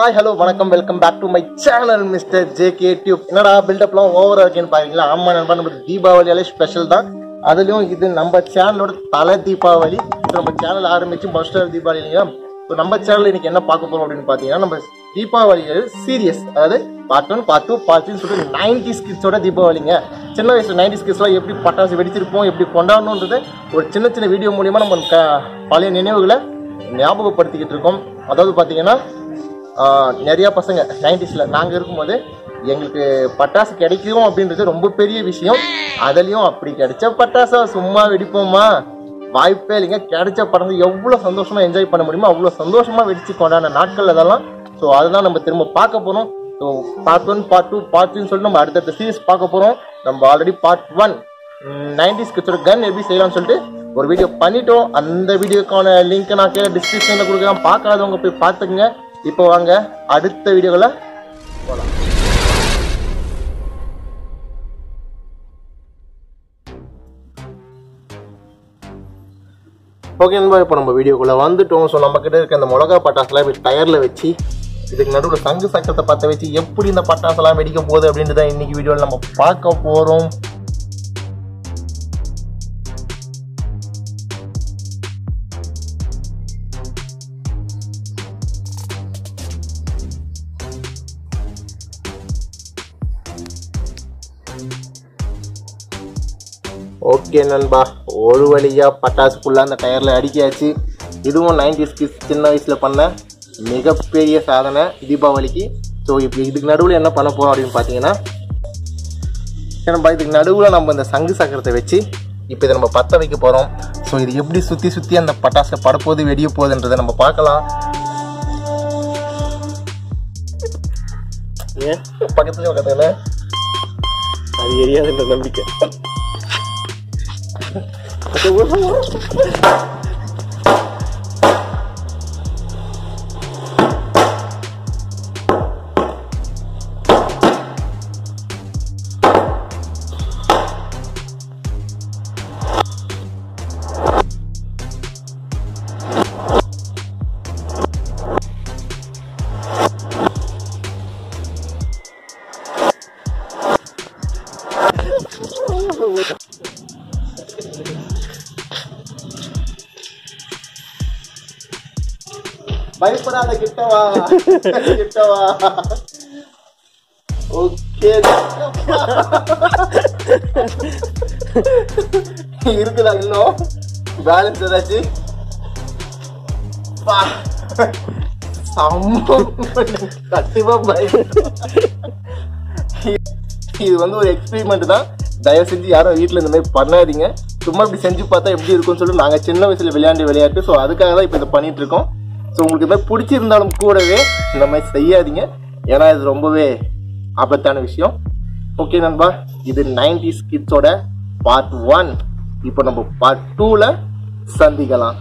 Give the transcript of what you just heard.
Hi, hello, வணக்கம், welcome back to my channel, Mr. JK Tube. என்னடா பில்டப்லாம் ஓவரா இருக்குன்னு பாருங்களா? ஆமா நண்பா, நம்ம தீபாவளியாலே ஸ்பெஷல் தான். அதுலயும் இது நம்ம சேனலோட தலை தீபாவளி. நம்ம சேனல் ஆரம்பிச்சு ஃபர்ஸ்ட் தீபாவளி இல்லையா? ஸோ நம்ம சேனல் இன்னைக்கு என்ன பார்க்க போறோம் அப்படின்னு பாத்தீங்கன்னா, நம்ம தீபாவளி சீரியஸ், அதாவது பார்ட் 1, பார்ட் 2, பார்ட் 3 சொல்லிட்டு 90s கிட்ஸோட தீபாவளிங்க. சின்ன வயசுல 90s கிட்ஸ்லாம் எப்படி பட்டாசு வெடிச்சிருப்போம், எப்படி கொண்டாடணுன்றது ஒரு சின்ன சின்ன வீடியோ மூலியமா நம்ம பழைய நினைவுகளை ஞாபகப்படுத்திக்கிட்டு இருக்கோம். அதாவது பாத்தீங்கன்னா நிறைய பசங்க 90ஸ்ல நாங்கள் இருக்கும்போது எங்களுக்கு பட்டாசு கிடைக்கும் அப்படின்றது ரொம்ப பெரிய விஷயம். அதுலயும் அப்படி கிடைச்ச பட்டாசா சும்மா வெடிப்போமா? வாய்ப்பே இல்லைங்க. கிடைச்ச பட்டாசு எவ்வளோ சந்தோஷமா என்ஜாய் பண்ண முடியுமோ அவ்வளோ சந்தோஷமா வெடிச்சு கொண்டாட நாட்கள் அதெல்லாம். ஸோ அதுதான் நம்ம திரும்ப பார்க்க போறோம். ஸோ பார்ட் 1, பார்ட் 2, பார்ட் 3 சொல்லிட்டு நம்ம அடுத்தடுத்த சீரிஸ் பார்க்க போறோம். நம்ம ஆல்ரெடி பார்ட் 1 90s கிட்ஸோட கன் எப்படி செய்யலாம்னு சொல்லிட்டு ஒரு வீடியோ பண்ணிட்டோம். அந்த வீடியோக்கான லிங்க் நான் கீழே டிஸ்கிரிப்ஷன்ல கொடுக்கலாம். பார்க்காதவங்க போய் பார்த்துக்குங்க. இப்போ வாங்க அடுத்த வீடியோவில் போகலாம். ஓகே நண்பா, இப்போ நம்ம வீடியோக்குள்ளே வந்துட்டோம். ஸோ நம்ம கிட்ட இருக்க அந்த மிளகா பட்டாசுலாம் இப்படி டயரில் வச்சு இதுக்கு நடுவில் சங்கு சக்கரத்தை பற்ற வச்சு எப்படி இந்த பட்டாசெல்லாம் வெடிக்க போகுது அப்படின்ட்டு தான் இன்னைக்கு வீடியோவில் நம்ம பார்க்க போகிறோம். ஓகே நண்பா, ஒரு வழியா பட்டாசுக்குள்ள அந்த டயர்ல அடிக்காச்சு. இதுவும் 90s கிட்ஸ் சின்ன வயசுல பண்ண மிகப்பெரிய சாதனை தீபாவளிக்கு. ஸோ இப்போ இதுக்கு நடுவில் என்ன பண்ண போறோம் அப்படின்னு பார்த்தீங்கன்னா, இதுக்கு நடுவில் நம்ம இந்த சங்கு சக்கரத்தை வச்சு இப்போ இதை நம்ம பற்ற வைக்க போறோம். ஸோ இது எப்படி சுற்றி சுற்றி அந்த பட்டாசை படப்போது வெடிய போகுதுன்றதை நம்ம பார்க்கலாம். ஏன் பக்கத்துல பக்கத்துல அது எரியாதுன்ற நம்பிக்கை. பயப்படாத, கிட்டவா கிட்டவா. ஓகே இருக்குதா இன்னும் பேலன்ஸ் ஏதாச்சு? கண்டிப்பா பயம். இது வந்து ஒரு எக்ஸ்பெரிமெண்ட் தான். தயவு செஞ்சு யாரும் வீட்டுல இந்த மாதிரி பண்ணாதீங்க. சும்மா இப்படி செஞ்சு பார்த்தா எப்படி இருக்கும்னு சொல்லிட்டு நாங்க சின்ன வயசுல விளையாண்டு விளையாட்டு. ஸோ அதுக்காக தான் இப்போ இதை பண்ணிட்டு இருக்கோம். ஸோ உங்களுக்கு இந்த மாதிரி பிடிச்சிருந்தாலும் கூடவே இந்த மாதிரி செய்யாதீங்க, ஏன்னா இது ரொம்பவே ஆபத்தான விஷயம். ஓகே நண்பா, இது 90s கிட்ஸோட பார்ட் 1. இப்போ நம்ம பார்ட் 2ல சந்திக்கலாம்.